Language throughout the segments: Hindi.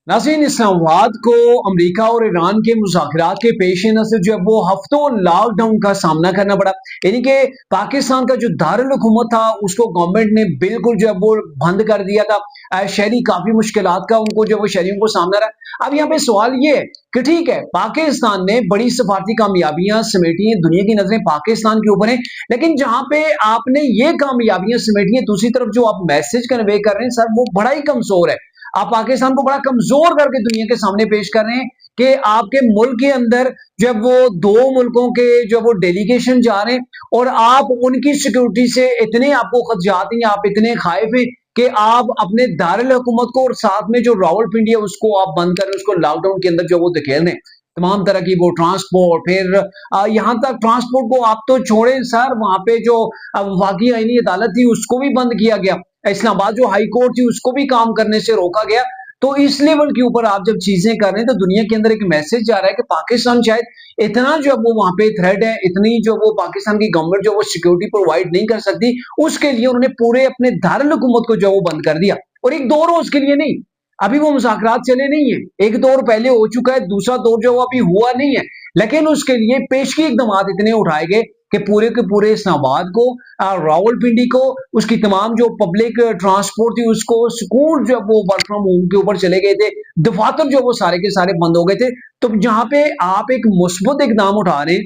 नाज़रीन, इस्लामाबाद को अमेरिका और ईरान के मुज़ाकरात के पेश नज़र जो है वो हफ्तों लॉकडाउन का सामना करना पड़ा। यानी कि पाकिस्तान का जो दारुल हुकूमत था उसको गवर्नमेंट ने बिल्कुल जो है वो बंद कर दिया था। शहरी काफी मुश्किलात का उनको जो वो शहरियों को सामना रहा। अब यहाँ पे सवाल ये है कि ठीक है, पाकिस्तान ने बड़ी सफारती कामयाबियां समेटी हैं, दुनिया की नजरें पाकिस्तान के ऊपर हैं, लेकिन जहां पे आपने ये कामयाबियां समेटी हैं, दूसरी तरफ जो आप मैसेज कन्वे कर रहे हैं सर, वो बड़ा ही कमजोर है। आप पाकिस्तान को बड़ा कमजोर करके दुनिया के सामने पेश कर रहे हैं कि आपके मुल्क के अंदर जो है वो दो मुल्कों के जो वो डेलीगेशन जा रहे हैं और आप उनकी सिक्योरिटी से इतने आपको खदशात हैं, आप इतने खाइफ हैं कि आप अपने दारुल हुकूमत को और साथ में जो रावलपिंडी है उसको आप बंद कर रहे हैं, उसको लॉकडाउन के अंदर जो वो धकेल रहे हैं। तमाम तरह की वो ट्रांसपोर्ट, फिर यहाँ तक ट्रांसपोर्ट को आप तो छोड़ें सर, वहां पे जो वफाकी आईनी अदालत थी उसको भी बंद किया गया। इस्लामाबाद जो हाई कोर्ट थी उसको भी काम करने से रोका गया। तो इस लेवल के ऊपर आप जब चीजें कर रहे हैं तो दुनिया के अंदर एक मैसेज जा रहा है कि पाकिस्तान शायद इतना जो है वो वहां पे थ्रेट है, इतनी जो वो पाकिस्तान की गवर्नमेंट जो वो सिक्योरिटी प्रोवाइड नहीं कर सकती, उसके लिए उन्होंने पूरे अपने दारुल हुकूमत को जो वो बंद कर दिया। और एक दो रोज के लिए नहीं, अभी वो मुज़ाकरात चले नहीं है, एक दौर पहले हो चुका है, दूसरा दौर जो वो अभी हुआ नहीं है, लेकिन उसके लिए पेशगी इकदाम इतने उठाए गए कि पूरे के पूरे इस्लामाबाद को, रावलपिंडी को, उसकी तमाम जो पब्लिक ट्रांसपोर्ट थी उसको, स्कूल जो वो वर्क फ्रॉम होम के ऊपर चले गए थे, दफातर जो वो सारे के सारे बंद हो गए थे। तो जहां पे आप एक मुस्बत इकदाम उठा रहे हैं,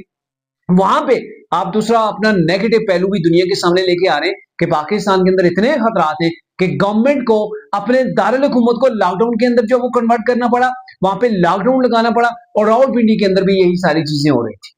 वहां पे आप दूसरा अपना नेगेटिव पहलू भी दुनिया के सामने लेके आ रहे हैं कि पाकिस्तान के अंदर इतने खतरात हैं कि गवर्नमेंट को अपने दारुल हुकूमत को लॉकडाउन के अंदर जो वो कन्वर्ट करना पड़ा, वहां पे लॉकडाउन लगाना पड़ा, और रावलपिंडी के अंदर भी यही सारी चीजें हो रही थी।